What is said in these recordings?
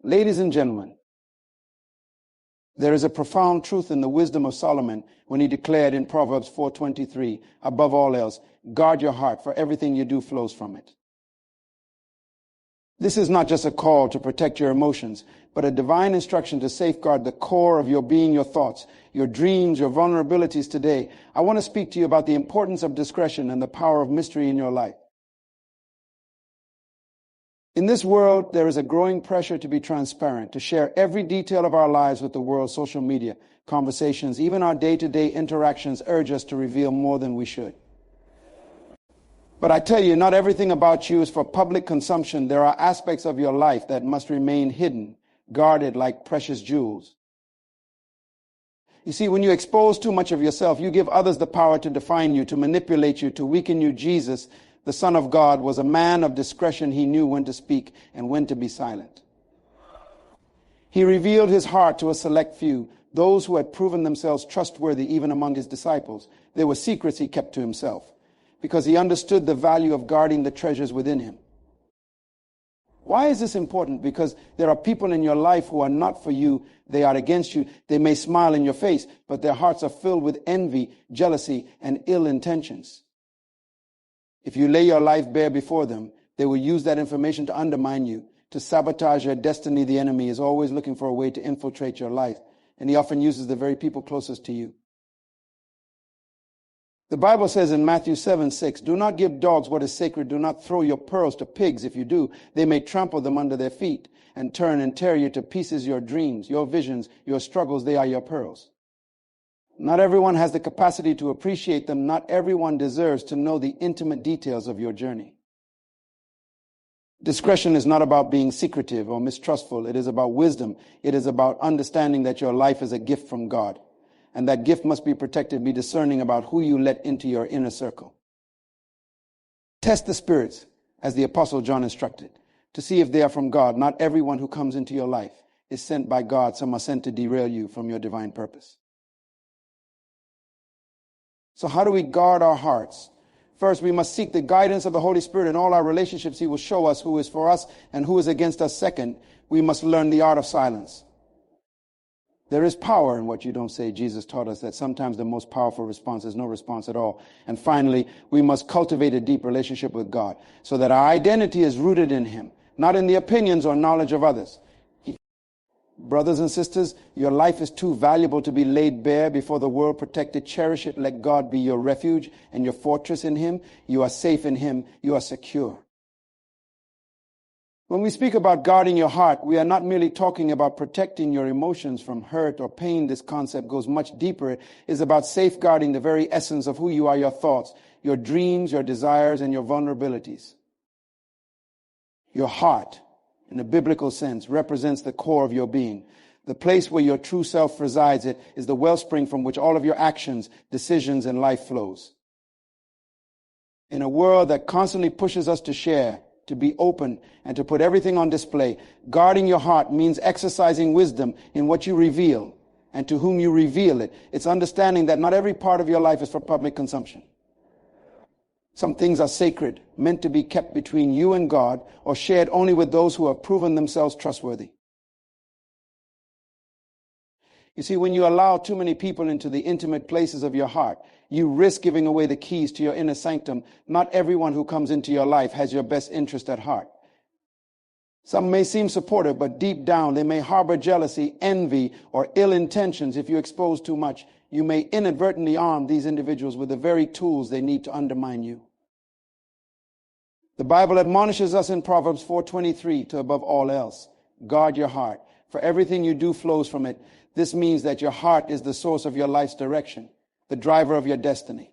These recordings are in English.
Ladies and gentlemen, there is a profound truth in the wisdom of Solomon when he declared in Proverbs 4:23, above all else, guard your heart, for everything you do flows from it. This is not just a call to protect your emotions, but a divine instruction to safeguard the core of your being, your thoughts, your dreams, your vulnerabilities today. I want to speak to you about the importance of discretion and the power of mystery in your life. In this world, there is a growing pressure to be transparent, to share every detail of our lives with the world. Social media, conversations, even our day-to-day interactions urge us to reveal more than we should. But I tell you, not everything about you is for public consumption. There are aspects of your life that must remain hidden, guarded like precious jewels. You see, when you expose too much of yourself, you give others the power to define you, to manipulate you, to weaken you. Jesus, the Son of God, was a man of discretion. He knew when to speak and when to be silent. He revealed his heart to a select few, those who had proven themselves trustworthy even among his disciples. There were secrets he kept to himself, because he understood the value of guarding the treasures within him. Why is this important? Because there are people in your life who are not for you. They are against you. They may smile in your face, but their hearts are filled with envy, jealousy, and ill intentions. If you lay your life bare before them, they will use that information to undermine you, to sabotage your destiny. The enemy is always looking for a way to infiltrate your life, and he often uses the very people closest to you. The Bible says in Matthew 7:6, do not give dogs what is sacred. Do not throw your pearls to pigs. If you do, they may trample them under their feet and turn and tear you to pieces. Your dreams, your visions, your struggles, they are your pearls. Not everyone has the capacity to appreciate them. Not everyone deserves to know the intimate details of your journey. Discretion is not about being secretive or mistrustful. It is about wisdom. It is about understanding that your life is a gift from God. And that gift must be protected. Be discerning about who you let into your inner circle. Test the spirits, as the Apostle John instructed, to see if they are from God. Not everyone who comes into your life is sent by God. Some are sent to derail you from your divine purpose. So how do we guard our hearts? First, we must seek the guidance of the Holy Spirit in all our relationships. He will show us who is for us and who is against us. Second, we must learn the art of silence. There is power in what you don't say. Jesus taught us that sometimes the most powerful response is no response at all. And finally, we must cultivate a deep relationship with God so that our identity is rooted in Him, not in the opinions or knowledge of others. Brothers and sisters, your life is too valuable to be laid bare before the world. Protect it, cherish it. Let God be your refuge and your fortress in Him. You are safe in Him. You are secure. When we speak about guarding your heart, we are not merely talking about protecting your emotions from hurt or pain. This concept goes much deeper. It is about safeguarding the very essence of who you are, your thoughts, your dreams, your desires, and your vulnerabilities. Your heart, in a biblical sense, represents the core of your being. The place where your true self resides. It is the wellspring from which all of your actions, decisions, and life flows. In a world that constantly pushes us to share, to be open, and to put everything on display, guarding your heart means exercising wisdom in what you reveal and to whom you reveal it. It's understanding that not every part of your life is for public consumption. Some things are sacred, meant to be kept between you and God, or shared only with those who have proven themselves trustworthy. You see, when you allow too many people into the intimate places of your heart, you risk giving away the keys to your inner sanctum. Not everyone who comes into your life has your best interest at heart. Some may seem supportive, but deep down they may harbor jealousy, envy, or ill intentions. If you expose too much, you may inadvertently arm these individuals with the very tools they need to undermine you. The Bible admonishes us in Proverbs 4:23 to, above all else, guard your heart, for everything you do flows from it. This means that your heart is the source of your life's direction, the driver of your destiny.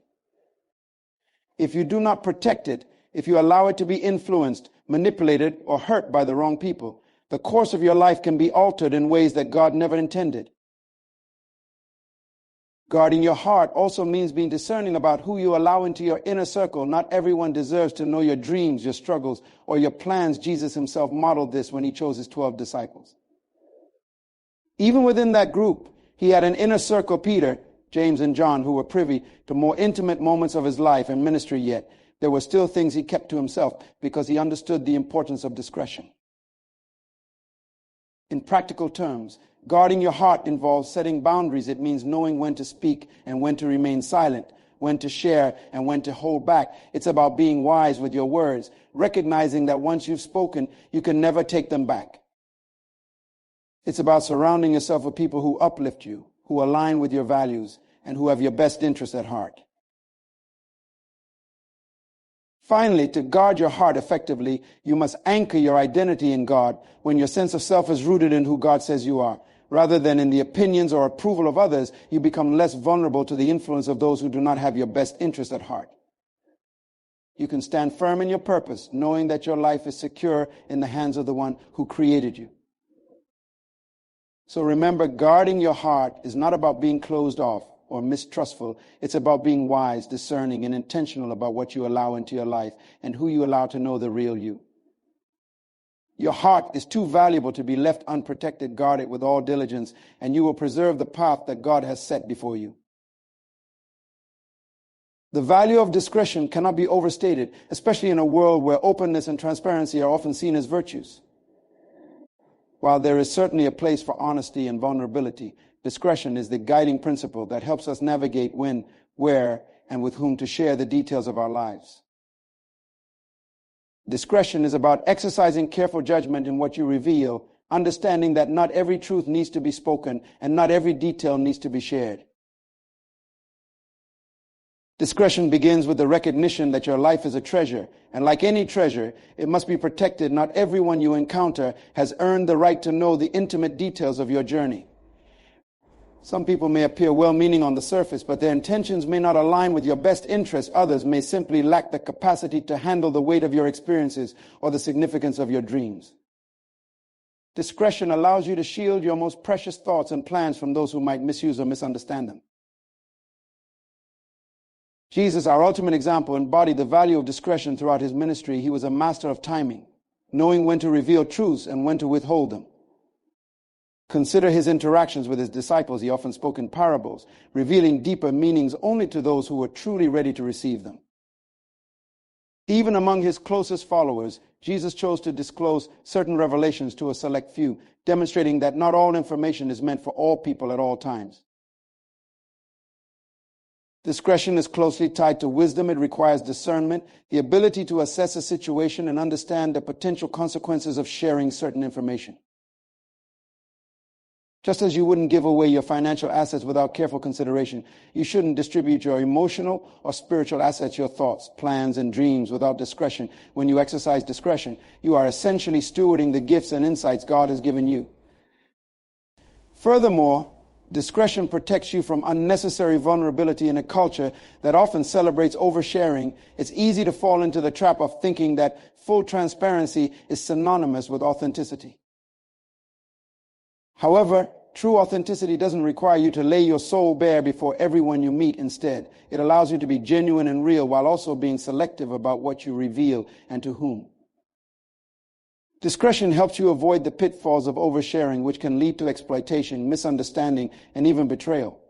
If you do not protect it, if you allow it to be influenced, manipulated, or hurt by the wrong people, the course of your life can be altered in ways that God never intended. Guarding your heart also means being discerning about who you allow into your inner circle. Not everyone deserves to know your dreams, your struggles, or your plans. Jesus himself modeled this when he chose his 12 disciples. Even within that group, he had an inner circle, Peter, James, and John, who were privy to more intimate moments of his life and ministry, yet there were still things he kept to himself because he understood the importance of discretion. In practical terms, guarding your heart involves setting boundaries. It means knowing when to speak and when to remain silent, when to share and when to hold back. It's about being wise with your words, recognizing that once you've spoken, you can never take them back. It's about surrounding yourself with people who uplift you, who align with your values, and who have your best interests at heart. Finally, to guard your heart effectively, you must anchor your identity in God when your sense of self is rooted in who God says you are. Rather than in the opinions or approval of others, you become less vulnerable to the influence of those who do not have your best interest at heart. You can stand firm in your purpose, knowing that your life is secure in the hands of the one who created you. So remember, guarding your heart is not about being closed off or mistrustful. It's about being wise, discerning, and intentional about what you allow into your life and who you allow to know the real you. Your heart is too valuable to be left unprotected. Guard it with all diligence, and you will preserve the path that God has set before you. The value of discretion cannot be overstated, especially in a world where openness and transparency are often seen as virtues. While there is certainly a place for honesty and vulnerability, discretion is the guiding principle that helps us navigate when, where, and with whom to share the details of our lives. Discretion is about exercising careful judgment in what you reveal, understanding that not every truth needs to be spoken and not every detail needs to be shared. Discretion begins with the recognition that your life is a treasure, and like any treasure, it must be protected. Not everyone you encounter has earned the right to know the intimate details of your journey. Some people may appear well-meaning on the surface, but their intentions may not align with your best interests. Others may simply lack the capacity to handle the weight of your experiences or the significance of your dreams. Discretion allows you to shield your most precious thoughts and plans from those who might misuse or misunderstand them. Jesus, our ultimate example, embodied the value of discretion throughout his ministry. He was a master of timing, knowing when to reveal truths and when to withhold them. Consider his interactions with his disciples. He often spoke in parables, revealing deeper meanings only to those who were truly ready to receive them. Even among his closest followers, Jesus chose to disclose certain revelations to a select few, demonstrating that not all information is meant for all people at all times. Discretion is closely tied to wisdom. It requires discernment, the ability to assess a situation and understand the potential consequences of sharing certain information. Just as you wouldn't give away your financial assets without careful consideration, you shouldn't distribute your emotional or spiritual assets, your thoughts, plans, and dreams without discretion. When you exercise discretion, you are essentially stewarding the gifts and insights God has given you. Furthermore, discretion protects you from unnecessary vulnerability in a culture that often celebrates oversharing. It's easy to fall into the trap of thinking that full transparency is synonymous with authenticity. However, true authenticity doesn't require you to lay your soul bare before everyone you meet. Instead, it allows you to be genuine and real while also being selective about what you reveal and to whom. Discretion helps you avoid the pitfalls of oversharing, which can lead to exploitation, misunderstanding, and even betrayal.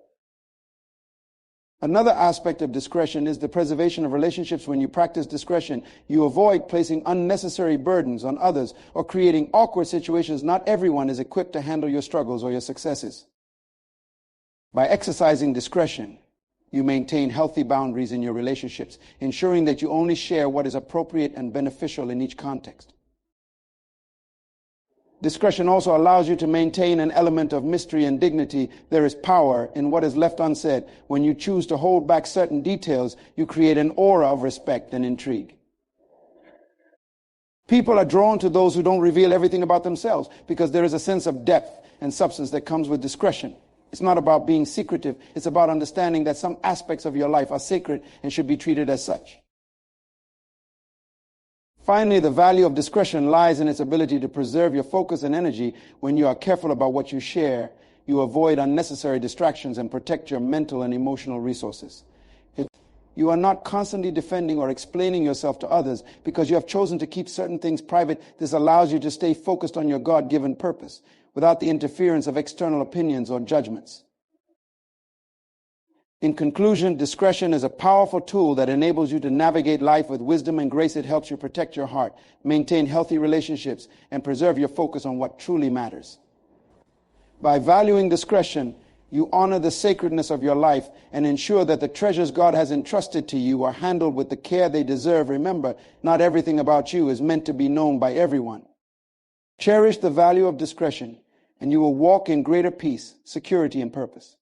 Another aspect of discretion is the preservation of relationships. When you practice discretion, you avoid placing unnecessary burdens on others or creating awkward situations. Not everyone is equipped to handle your struggles or your successes. By exercising discretion, you maintain healthy boundaries in your relationships, ensuring that you only share what is appropriate and beneficial in each context. Discretion also allows you to maintain an element of mystery and dignity. There is power in what is left unsaid. When you choose to hold back certain details, you create an aura of respect and intrigue. People are drawn to those who don't reveal everything about themselves because there is a sense of depth and substance that comes with discretion. It's not about being secretive. It's about understanding that some aspects of your life are sacred and should be treated as such. Finally, the value of discretion lies in its ability to preserve your focus and energy. When you are careful about what you share, you avoid unnecessary distractions and protect your mental and emotional resources. You are not constantly defending or explaining yourself to others because you have chosen to keep certain things private. This allows you to stay focused on your God-given purpose without the interference of external opinions or judgments. In conclusion, discretion is a powerful tool that enables you to navigate life with wisdom and grace. It helps you protect your heart, maintain healthy relationships, and preserve your focus on what truly matters. By valuing discretion, you honor the sacredness of your life and ensure that the treasures God has entrusted to you are handled with the care they deserve. Remember, not everything about you is meant to be known by everyone. Cherish the value of discretion, and you will walk in greater peace, security, and purpose.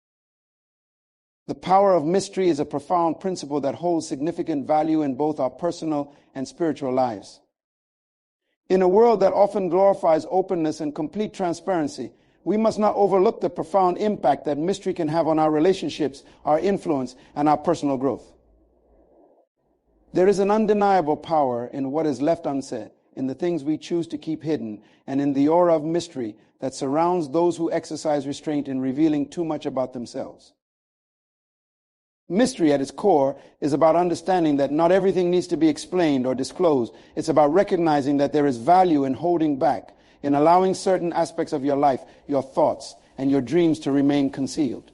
The power of mystery is a profound principle that holds significant value in both our personal and spiritual lives. In a world that often glorifies openness and complete transparency, we must not overlook the profound impact that mystery can have on our relationships, our influence, and our personal growth. There is an undeniable power in what is left unsaid, in the things we choose to keep hidden, and in the aura of mystery that surrounds those who exercise restraint in revealing too much about themselves. Mystery at its core is about understanding that not everything needs to be explained or disclosed. It's about recognizing that there is value in holding back, in allowing certain aspects of your life, your thoughts, and your dreams to remain concealed.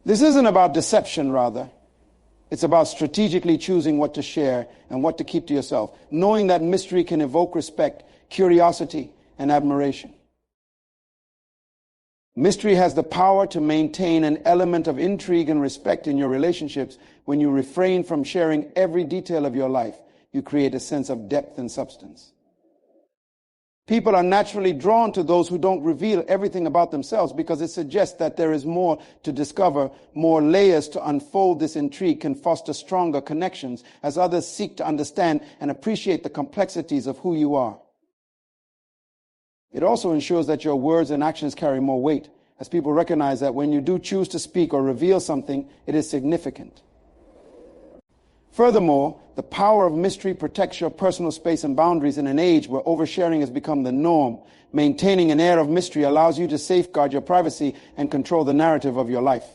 This isn't about deception, rather. It's about strategically choosing what to share and what to keep to yourself, knowing that mystery can evoke respect, curiosity, and admiration. Mystery has the power to maintain an element of intrigue and respect in your relationships. When you refrain from sharing every detail of your life, you create a sense of depth and substance. People are naturally drawn to those who don't reveal everything about themselves because it suggests that there is more to discover, more layers to unfold. This intrigue can foster stronger connections as others seek to understand and appreciate the complexities of who you are. It also ensures that your words and actions carry more weight, as people recognize that when you do choose to speak or reveal something, it is significant. Furthermore, the power of mystery protects your personal space and boundaries in an age where oversharing has become the norm. Maintaining an air of mystery allows you to safeguard your privacy and control the narrative of your life.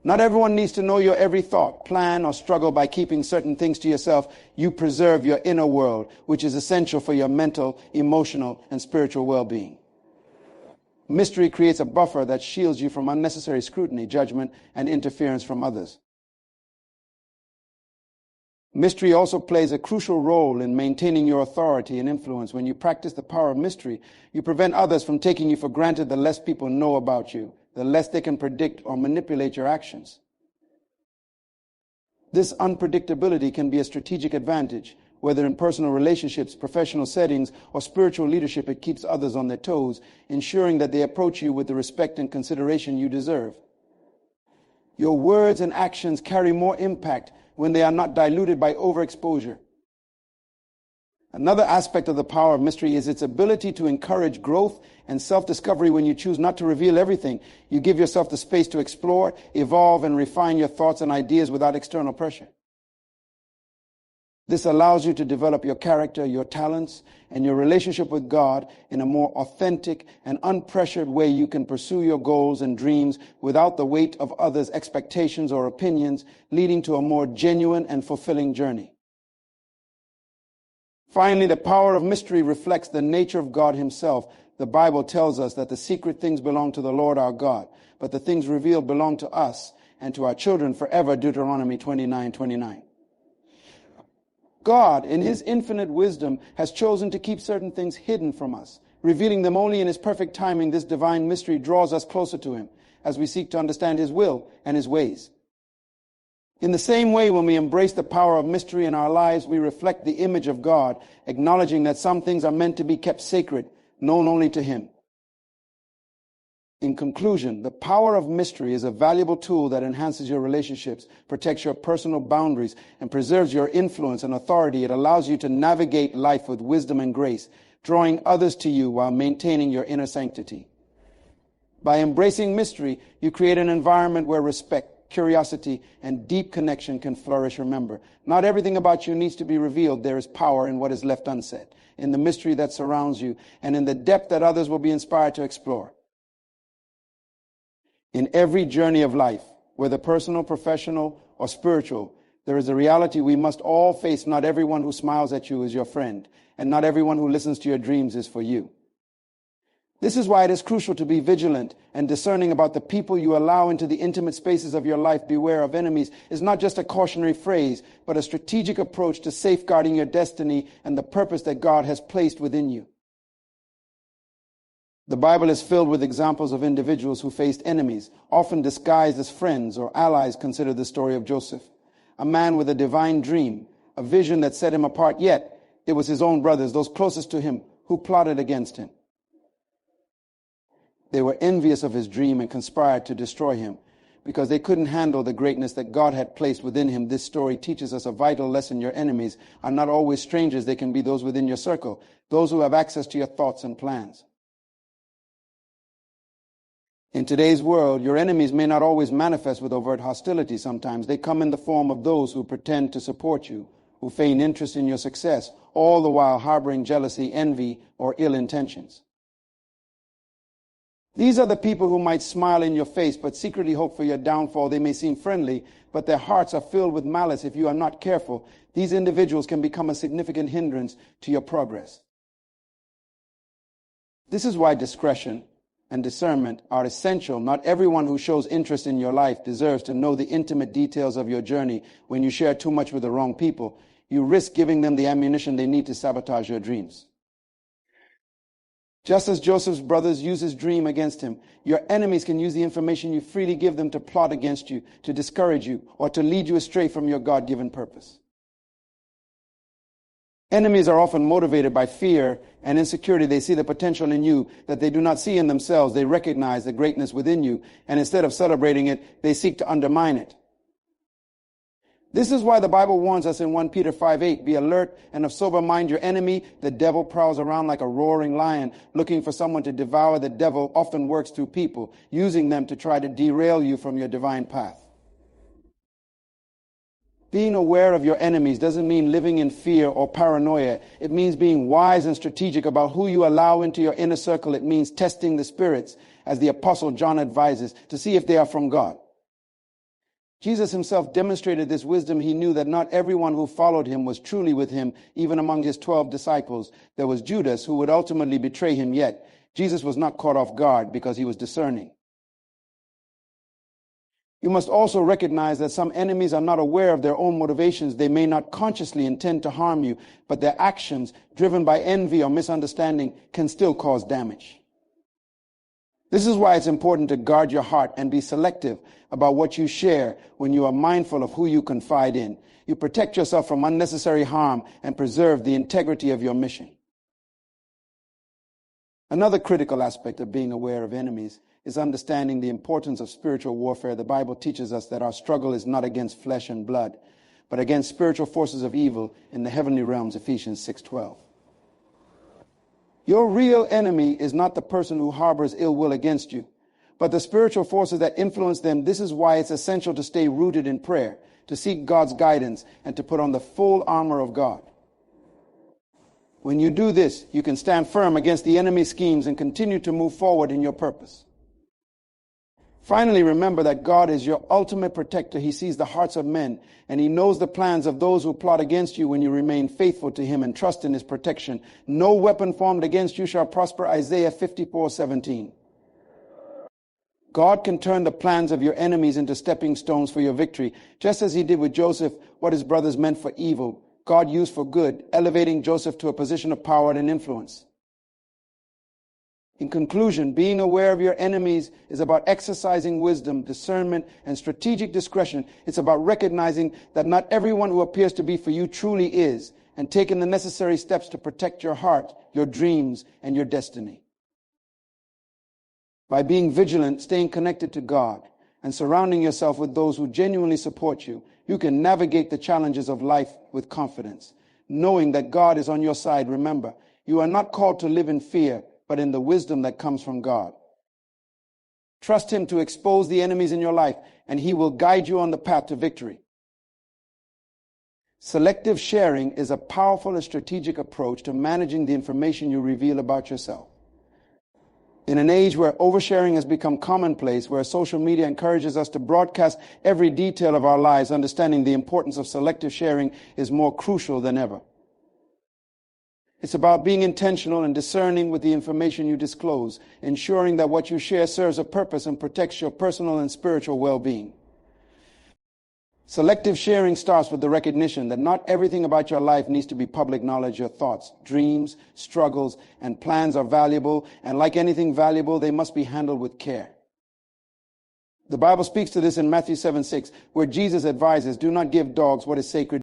Not everyone needs to know your every thought, plan, or struggle. By keeping certain things to yourself, you preserve your inner world, which is essential for your mental, emotional, and spiritual well-being. Mystery creates a buffer that shields you from unnecessary scrutiny, judgment, and interference from others. Mystery also plays a crucial role in maintaining your authority and influence. When you practice the power of mystery, you prevent others from taking you for granted. The less people know about you, the less they can predict or manipulate your actions. This unpredictability can be a strategic advantage, whether in personal relationships, professional settings, or spiritual leadership. It keeps others on their toes, ensuring that they approach you with the respect and consideration you deserve. Your words and actions carry more impact when they are not diluted by overexposure. Another aspect of the power of mystery is its ability to encourage growth and self-discovery. When you choose not to reveal everything, you give yourself the space to explore, evolve, and refine your thoughts and ideas without external pressure. This allows you to develop your character, your talents, and your relationship with God in a more authentic and unpressured way. You can pursue your goals and dreams without the weight of others' expectations or opinions, leading to a more genuine and fulfilling journey. Finally, the power of mystery reflects the nature of God himself. The Bible tells us that the secret things belong to the Lord our God, but the things revealed belong to us and to our children forever, Deuteronomy 29:29. God, in his infinite wisdom, has chosen to keep certain things hidden from us, revealing them only in his perfect timing. This divine mystery draws us closer to him as we seek to understand his will and his ways. In the same way, when we embrace the power of mystery in our lives, we reflect the image of God, acknowledging that some things are meant to be kept sacred, known only to him. In conclusion, the power of mystery is a valuable tool that enhances your relationships, protects your personal boundaries, and preserves your influence and authority. It allows you to navigate life with wisdom and grace, drawing others to you while maintaining your inner sanctity. By embracing mystery, you create an environment where respect, curiosity, and deep connection can flourish. Remember, not everything about you needs to be revealed. There is power in what is left unsaid, in the mystery that surrounds you, and in the depth that others will be inspired to explore. In every journey of life, whether personal, professional, or spiritual, there is a reality we must all face. Not everyone who smiles at you is your friend, and not everyone who listens to your dreams is for you. This is why it is crucial to be vigilant and discerning about the people you allow into the intimate spaces of your life. Beware of enemies is not just a cautionary phrase, but a strategic approach to safeguarding your destiny and the purpose that God has placed within you. The Bible is filled with examples of individuals who faced enemies, often disguised as friends or allies. Consider the story of Joseph, a man with a divine dream, a vision that set him apart, yet it was his own brothers, those closest to him, who plotted against him. They were envious of his dream and conspired to destroy him because they couldn't handle the greatness that God had placed within him. This story teaches us a vital lesson. Your enemies are not always strangers. They can be those within your circle, those who have access to your thoughts and plans. In today's world, your enemies may not always manifest with overt hostility. Sometimes they come in the form of those who pretend to support you, who feign interest in your success, all the while harboring jealousy, envy, or ill intentions. These are the people who might smile in your face but secretly hope for your downfall. They may seem friendly, but their hearts are filled with malice. If you are not careful, these individuals can become a significant hindrance to your progress. This is why discretion and discernment are essential. Not everyone who shows interest in your life deserves to know the intimate details of your journey. When you share too much with the wrong people, you risk giving them the ammunition they need to sabotage your dreams. Just as Joseph's brothers used his dream against him, your enemies can use the information you freely give them to plot against you, to discourage you, or to lead you astray from your God-given purpose. Enemies are often motivated by fear and insecurity. They see the potential in you that they do not see in themselves. They recognize the greatness within you, and instead of celebrating it, they seek to undermine it. This is why the Bible warns us in 1 Peter 5:8, be alert and of sober mind. Your enemy, the devil, prowls around like a roaring lion, looking for someone to devour. The devil often works through people, using them to try to derail you from your divine path. Being aware of your enemies doesn't mean living in fear or paranoia. It means being wise and strategic about who you allow into your inner circle. It means testing the spirits, as the Apostle John advises, to see if they are from God. Jesus himself demonstrated this wisdom. He knew that not everyone who followed him was truly with him. Even among his 12 disciples, there was Judas who would ultimately betray him, yet Jesus was not caught off guard because he was discerning. You must also recognize that some enemies are not aware of their own motivations. They may not consciously intend to harm you, but their actions, driven by envy or misunderstanding, can still cause damage. This is why it's important to guard your heart and be selective about what you share when you are mindful of who you confide in. You protect yourself from unnecessary harm and preserve the integrity of your mission. Another critical aspect of being aware of enemies is understanding the importance of spiritual warfare. The Bible teaches us that our struggle is not against flesh and blood, but against spiritual forces of evil in the heavenly realms, Ephesians 6:12. Your real enemy is not the person who harbors ill will against you, but the spiritual forces that influence them. This is why it's essential to stay rooted in prayer, to seek God's guidance, and to put on the full armor of God. When you do this, you can stand firm against the enemy's schemes and continue to move forward in your purpose. Finally, remember that God is your ultimate protector. He sees the hearts of men, and he knows the plans of those who plot against you. When you remain faithful to him and trust in his protection, no weapon formed against you shall prosper. Isaiah 54:17. God can turn the plans of your enemies into stepping stones for your victory. Just as he did with Joseph, what his brothers meant for evil, God used for good, elevating Joseph to a position of power and influence. In conclusion, being aware of your enemies is about exercising wisdom, discernment, and strategic discretion. It's about recognizing that not everyone who appears to be for you truly is, and taking the necessary steps to protect your heart, your dreams, and your destiny. By being vigilant, staying connected to God, and surrounding yourself with those who genuinely support you, you can navigate the challenges of life with confidence, knowing that God is on your side. Remember, you are not called to live in fear, but in the wisdom that comes from God. Trust him to expose the enemies in your life, and he will guide you on the path to victory. Selective sharing is a powerful and strategic approach to managing the information you reveal about yourself. In an age where oversharing has become commonplace, where social media encourages us to broadcast every detail of our lives, understanding the importance of selective sharing is more crucial than ever. It's about being intentional and discerning with the information you disclose, ensuring that what you share serves a purpose and protects your personal and spiritual well-being. Selective sharing starts with the recognition that not everything about your life needs to be public knowledge. Your thoughts, dreams, struggles, and plans are valuable, and like anything valuable, they must be handled with care. The Bible speaks to this in Matthew 7:6, where Jesus advises, do not give dogs what is sacred.